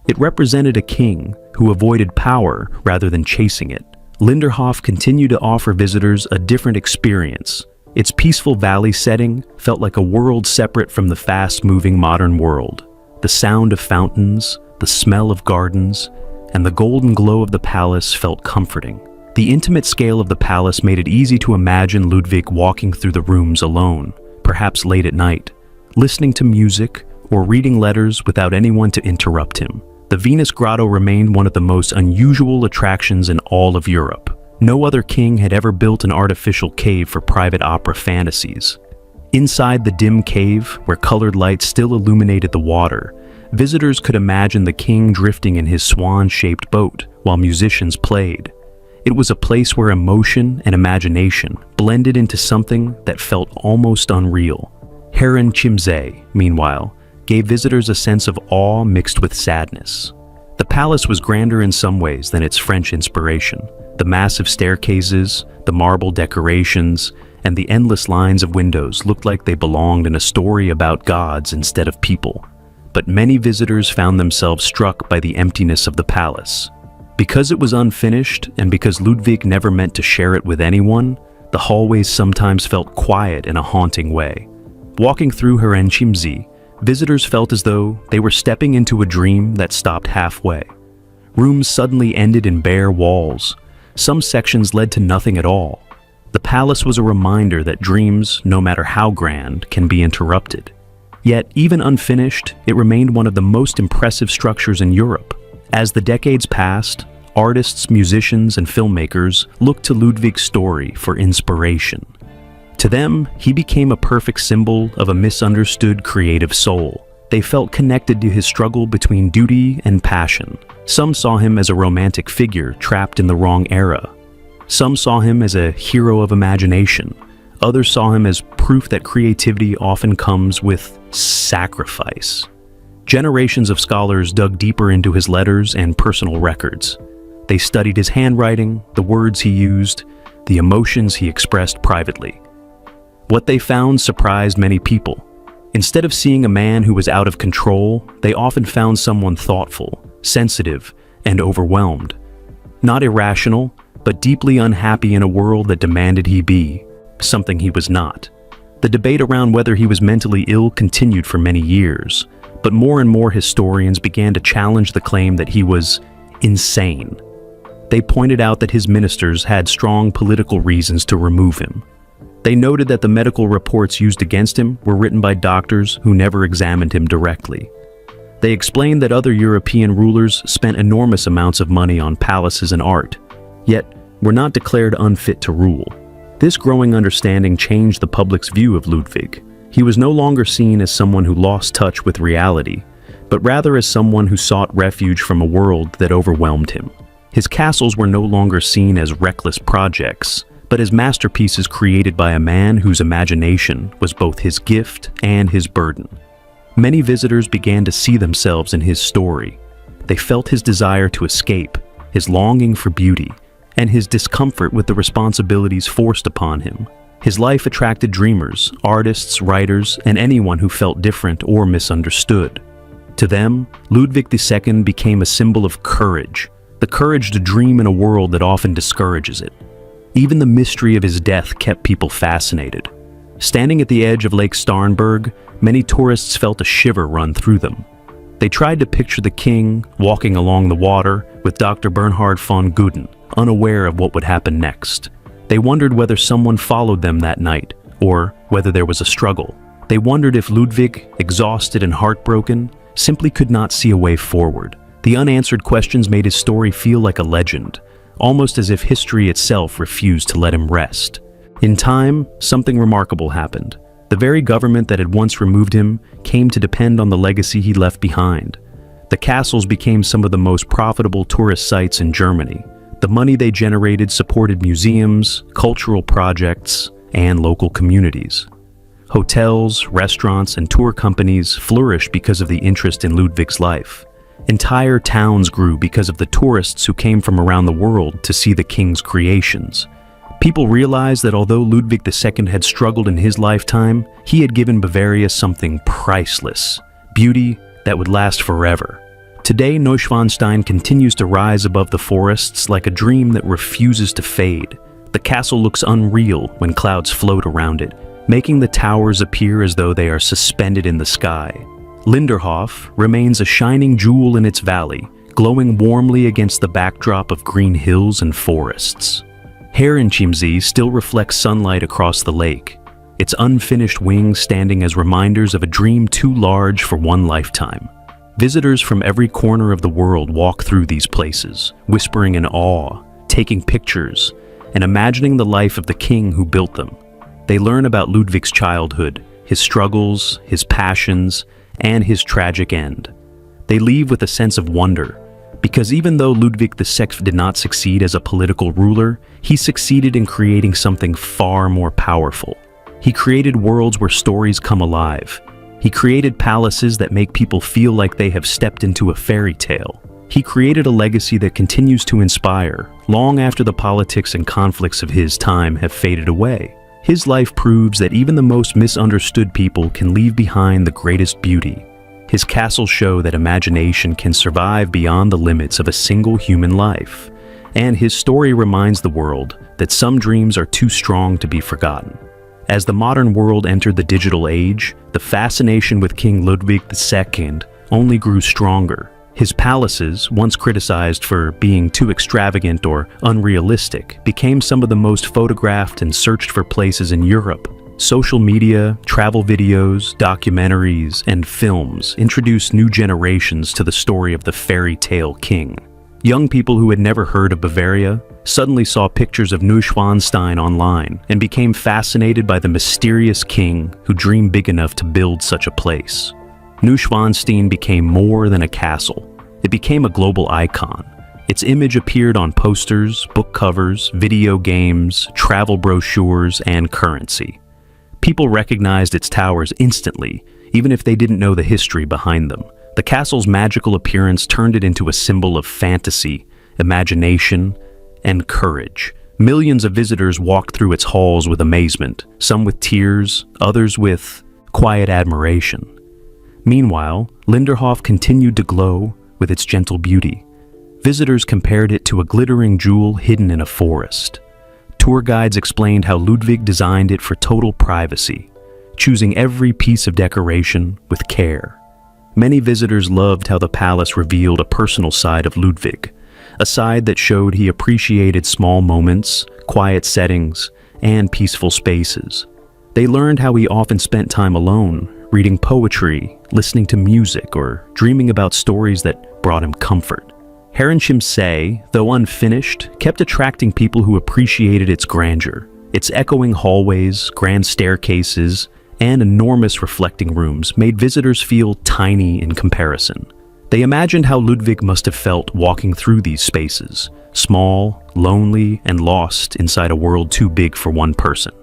It represented a king who avoided power rather than chasing it. Linderhof continued to offer visitors a different experience. Its peaceful valley setting felt like a world separate from the fast-moving modern world. The sound of fountains, the smell of gardens, and the golden glow of the palace felt comforting. The intimate scale of the palace made it easy to imagine Ludwig walking through the rooms alone, perhaps late at night, listening to music or reading letters without anyone to interrupt him. The Venus Grotto remained one of the most unusual attractions in all of Europe. No other king had ever built an artificial cave for private opera fantasies. Inside the dim cave, where colored light still illuminated the water, visitors could imagine the king drifting in his swan-shaped boat while musicians played. It was a place where emotion and imagination blended into something that felt almost unreal. HiddenHistory, meanwhile, gave visitors a sense of awe mixed with sadness. The palace was grander in some ways than its French inspiration. The massive staircases, the marble decorations, and the endless lines of windows looked like they belonged in a story about gods instead of people. But many visitors found themselves struck by the emptiness of the palace. Because it was unfinished, and because Ludwig never meant to share it with anyone, the hallways sometimes felt quiet in a haunting way. Walking through HiddenHistory, visitors felt as though they were stepping into a dream that stopped halfway. Rooms suddenly ended in bare walls. Some sections led to nothing at all. The palace was a reminder that dreams, no matter how grand, can be interrupted. Yet, even unfinished, it remained one of the most impressive structures in Europe. As the decades passed, artists, musicians, and filmmakers looked to Ludwig's story for inspiration. To them, he became a perfect symbol of a misunderstood creative soul. They felt connected to his struggle between duty and passion. Some saw him as a romantic figure trapped in the wrong era. Some saw him as a hero of imagination. Others saw him as proof that creativity often comes with sacrifice. Generations of scholars dug deeper into his letters and personal records. They studied his handwriting, the words he used, the emotions he expressed privately. What they found surprised many people. Instead of seeing a man who was out of control, they often found someone thoughtful, sensitive, and overwhelmed. Not irrational, but deeply unhappy in a world that demanded he be something he was not. The debate around whether he was mentally ill continued for many years, but more and more historians began to challenge the claim that he was insane. They pointed out that his ministers had strong political reasons to remove him. They noted that the medical reports used against him were written by doctors who never examined him directly. They explained that other European rulers spent enormous amounts of money on palaces and art, yet were not declared unfit to rule. This growing understanding changed the public's view of Ludwig. He was no longer seen as someone who lost touch with reality, but rather as someone who sought refuge from a world that overwhelmed him. His castles were no longer seen as reckless projects, but as masterpieces created by a man whose imagination was both his gift and his burden. Many visitors began to see themselves in his story. They felt his desire to escape, his longing for beauty, and his discomfort with the responsibilities forced upon him. His life attracted dreamers, artists, writers, and anyone who felt different or misunderstood. To them, Ludwig II became a symbol of courage, the courage to dream in a world that often discourages it. Even the mystery of his death kept people fascinated. Standing at the edge of Lake Starnberg, many tourists felt a shiver run through them. They tried to picture the king walking along the water with Dr. Bernhard von Guden, unaware of what would happen next. They wondered whether someone followed them that night, or whether there was a struggle. They wondered if Ludwig, exhausted and heartbroken, simply could not see a way forward. The unanswered questions made his story feel like a legend, almost as if history itself refused to let him rest. In time, something remarkable happened. The very government that had once removed him came to depend on the legacy he left behind. The castles became some of the most profitable tourist sites in Germany. The money they generated supported museums, cultural projects, and local communities. Hotels, restaurants, and tour companies flourished because of the interest in Ludwig's life. Entire towns grew because of the tourists who came from around the world to see the king's creations. People realized that although Ludwig II had struggled in his lifetime, he had given Bavaria something priceless, beauty that would last forever. Today, Neuschwanstein continues to rise above the forests like a dream that refuses to fade. The castle looks unreal when clouds float around it, making the towers appear as though they are suspended in the sky. Linderhof remains a shining jewel in its valley, glowing warmly against the backdrop of green hills and forests. HiddenHistory still reflects sunlight across the lake, its unfinished wings standing as reminders of a dream too large for one lifetime. Visitors from every corner of the world walk through these places, whispering in awe, taking pictures, and imagining the life of the king who built them. They learn about Ludwig's childhood, his struggles, his passions, and his tragic end. They leave with a sense of wonder, because even though Ludwig II did not succeed as a political ruler, he succeeded in creating something far more powerful. He created worlds where stories come alive. He created palaces that make people feel like they have stepped into a fairy tale. He created a legacy that continues to inspire, long after the politics and conflicts of his time have faded away. His life proves that even the most misunderstood people can leave behind the greatest beauty. His castles show that imagination can survive beyond the limits of a single human life. And his story reminds the world that some dreams are too strong to be forgotten. As the modern world entered the digital age, the fascination with King Ludwig II only grew stronger. His palaces, once criticized for being too extravagant or unrealistic, became some of the most photographed and searched for places in Europe. Social media, travel videos, documentaries, and films introduced new generations to the story of the fairy tale king. Young people who had never heard of Bavaria suddenly saw pictures of Neuschwanstein online and became fascinated by the mysterious king who dreamed big enough to build such a place. Neuschwanstein became more than a castle. It became a global icon. Its image appeared on posters, book covers, video games, travel brochures, and currency. People recognized its towers instantly, even if they didn't know the history behind them. The castle's magical appearance turned it into a symbol of fantasy, imagination, and courage. Millions of visitors walked through its halls with amazement, some with tears, others with quiet admiration. Meanwhile, Linderhof continued to glow with its gentle beauty. Visitors compared it to a glittering jewel hidden in a forest. Tour guides explained how Ludwig designed it for total privacy, choosing every piece of decoration with care. Many visitors loved how the palace revealed a personal side of Ludwig, a side that showed he appreciated small moments, quiet settings, and peaceful spaces. They learned how he often spent time alone, reading poetry, listening to music, or dreaming about stories that brought him comfort. Herrenchiemsee, though unfinished, kept attracting people who appreciated its grandeur. Its echoing hallways, grand staircases, and enormous reflecting rooms made visitors feel tiny in comparison. They imagined how Ludwig must have felt walking through these spaces, small, lonely, and lost inside a world too big for one person.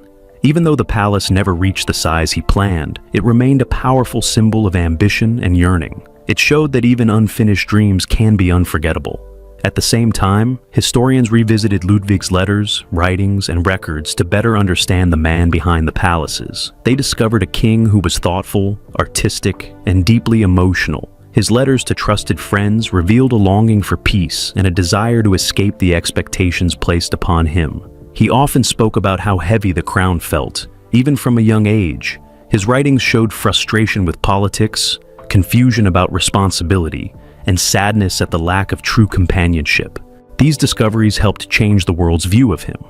Even though the palace never reached the size he planned, it remained a powerful symbol of ambition and yearning. It showed that even unfinished dreams can be unforgettable. At the same time, historians revisited Ludwig's letters, writings, and records to better understand the man behind the palaces. They discovered a king who was thoughtful, artistic, and deeply emotional. His letters to trusted friends revealed a longing for peace and a desire to escape the expectations placed upon him. He often spoke about how heavy the crown felt, even from a young age. His writings showed frustration with politics, confusion about responsibility, and sadness at the lack of true companionship. These discoveries helped change the world's view of him.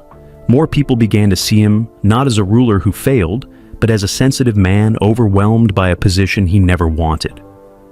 More people began to see him not as a ruler who failed, but as a sensitive man overwhelmed by a position he never wanted.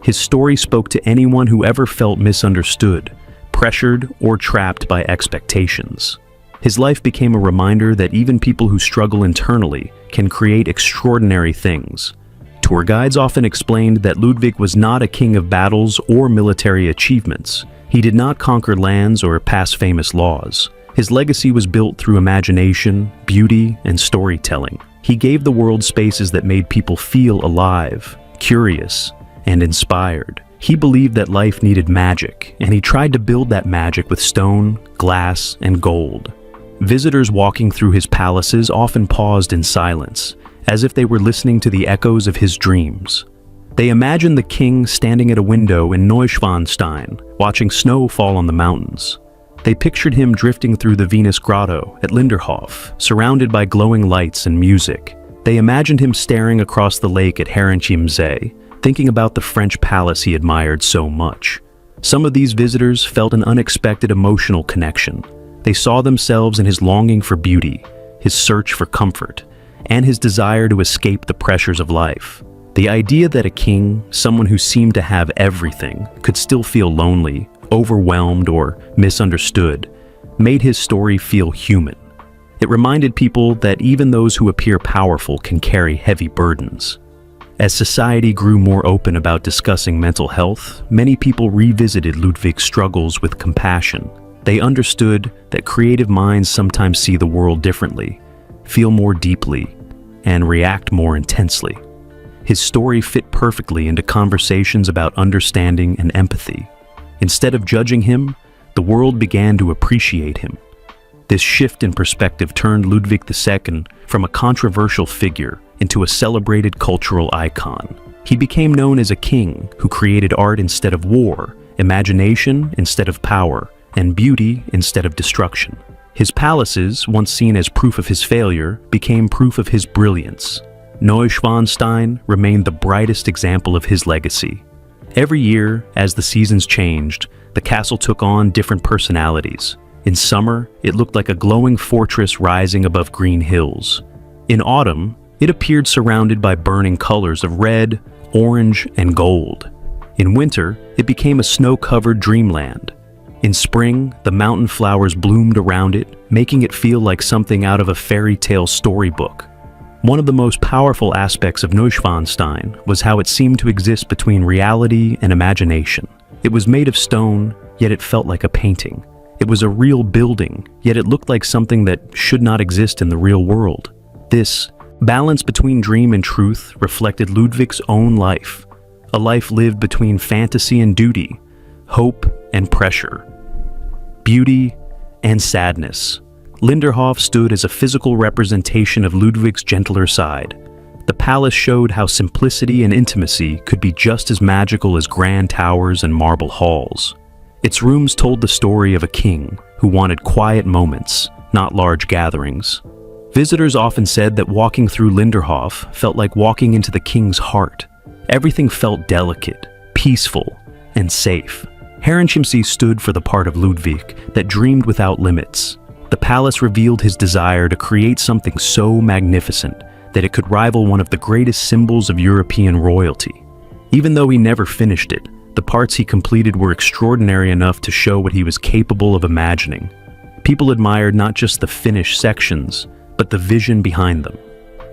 His story spoke to anyone who ever felt misunderstood, pressured, or trapped by expectations. His life became a reminder that even people who struggle internally can create extraordinary things. Tour guides often explained that Ludwig was not a king of battles or military achievements. He did not conquer lands or pass famous laws. His legacy was built through imagination, beauty, and storytelling. He gave the world spaces that made people feel alive, curious, and inspired. He believed that life needed magic, and he tried to build that magic with stone, glass, and gold. Visitors walking through his palaces often paused in silence, as if they were listening to the echoes of his dreams. They imagined the king standing at a window in Neuschwanstein, watching snow fall on the mountains. They pictured him drifting through the Venus Grotto at Linderhof, surrounded by glowing lights and music. They imagined him staring across the lake at Herrenchiemsee, thinking about the French palace he admired so much. Some of these visitors felt an unexpected emotional connection. They saw themselves in his longing for beauty, his search for comfort, and his desire to escape the pressures of life. The idea that a king, someone who seemed to have everything, could still feel lonely, overwhelmed, or misunderstood, made his story feel human. It reminded people that even those who appear powerful can carry heavy burdens. As society grew more open about discussing mental health, many people revisited Ludwig's struggles with compassion. They understood that creative minds sometimes see the world differently, feel more deeply, and react more intensely. His story fit perfectly into conversations about understanding and empathy. Instead of judging him, the world began to appreciate him. This shift in perspective turned Ludwig II from a controversial figure into a celebrated cultural icon. He became known as a king who created art instead of war, imagination instead of power, and beauty instead of destruction. His palaces, once seen as proof of his failure, became proof of his brilliance. Neuschwanstein remained the brightest example of his legacy. Every year, as the seasons changed, the castle took on different personalities. In summer, it looked like a glowing fortress rising above green hills. In autumn, it appeared surrounded by burning colors of red, orange, and gold. In winter, it became a snow-covered dreamland. In spring, the mountain flowers bloomed around it, making it feel like something out of a fairy tale storybook. One of the most powerful aspects of Neuschwanstein was how it seemed to exist between reality and imagination. It was made of stone, yet it felt like a painting. It was a real building, yet it looked like something that should not exist in the real world. This balance between dream and truth reflected Ludwig's own life, a life lived between fantasy and duty, hope and pressure, beauty and sadness. Linderhof stood as a physical representation of Ludwig's gentler side. The palace showed how simplicity and intimacy could be just as magical as grand towers and marble halls. Its rooms told the story of a king who wanted quiet moments, not large gatherings. Visitors often said that walking through Linderhof felt like walking into the king's heart. Everything felt delicate, peaceful, and safe. Herrenchiemsee stood for the part of Ludwig that dreamed without limits. The palace revealed his desire to create something so magnificent that it could rival one of the greatest symbols of European royalty. Even though he never finished it, the parts he completed were extraordinary enough to show what he was capable of imagining. People admired not just the finished sections, but the vision behind them.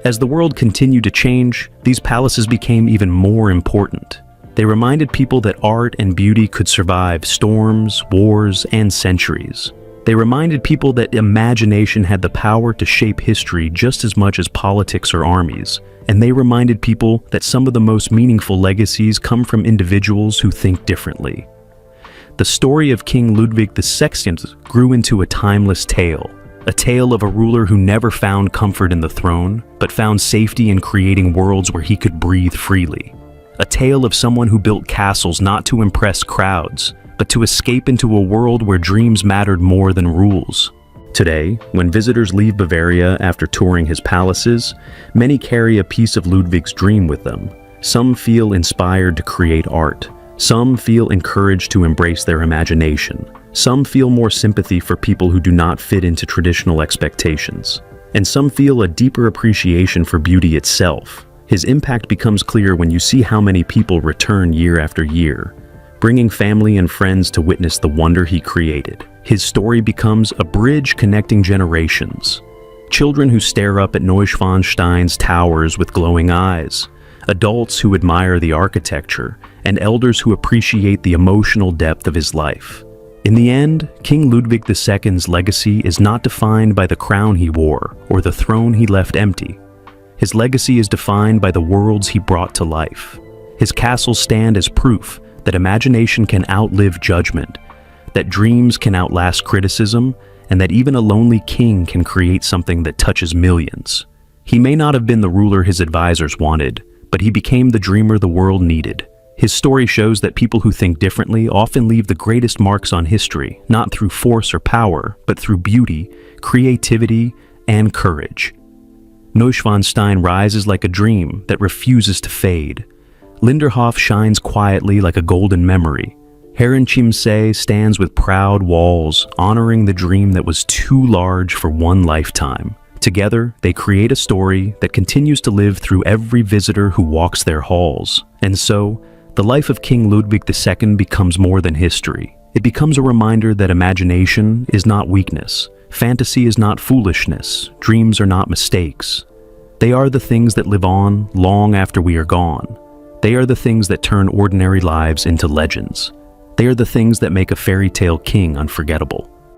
As the world continued to change, these palaces became even more important. They reminded people that art and beauty could survive storms, wars, and centuries. They reminded people that imagination had the power to shape history just as much as politics or armies. And they reminded people that some of the most meaningful legacies come from individuals who think differently. The story of King Ludwig II grew into a timeless tale, a tale of a ruler who never found comfort in the throne, but found safety in creating worlds where he could breathe freely. A tale of someone who built castles not to impress crowds, but to escape into a world where dreams mattered more than rules. Today, when visitors leave Bavaria after touring his palaces, many carry a piece of Ludwig's dream with them. Some feel inspired to create art. Some feel encouraged to embrace their imagination. Some feel more sympathy for people who do not fit into traditional expectations. And some feel a deeper appreciation for beauty itself. His impact becomes clear when you see how many people return year after year, bringing family and friends to witness the wonder he created. His story becomes a bridge connecting generations. Children who stare up at Neuschwanstein's towers with glowing eyes, adults who admire the architecture, and elders who appreciate the emotional depth of his life. In the end, King Ludwig II's legacy is not defined by the crown he wore or the throne he left empty. His legacy is defined by the worlds he brought to life. His castles stand as proof that imagination can outlive judgment, that dreams can outlast criticism, and that even a lonely king can create something that touches millions. He may not have been the ruler his advisors wanted, but he became the dreamer the world needed. His story shows that people who think differently often leave the greatest marks on history, not through force or power, but through beauty, creativity, and courage. Neuschwanstein rises like a dream that refuses to fade. Linderhof shines quietly like a golden memory. Herrenchiemsee stands with proud walls, honoring the dream that was too large for one lifetime. Together, they create a story that continues to live through every visitor who walks their halls. And so, the life of King Ludwig II becomes more than history. It becomes a reminder that imagination is not weakness, Fantasy is not foolishness. Dreams are not mistakes. They are the things that live on long after we are gone. They are the things that turn ordinary lives into legends. They are the things that make a fairy tale king unforgettable.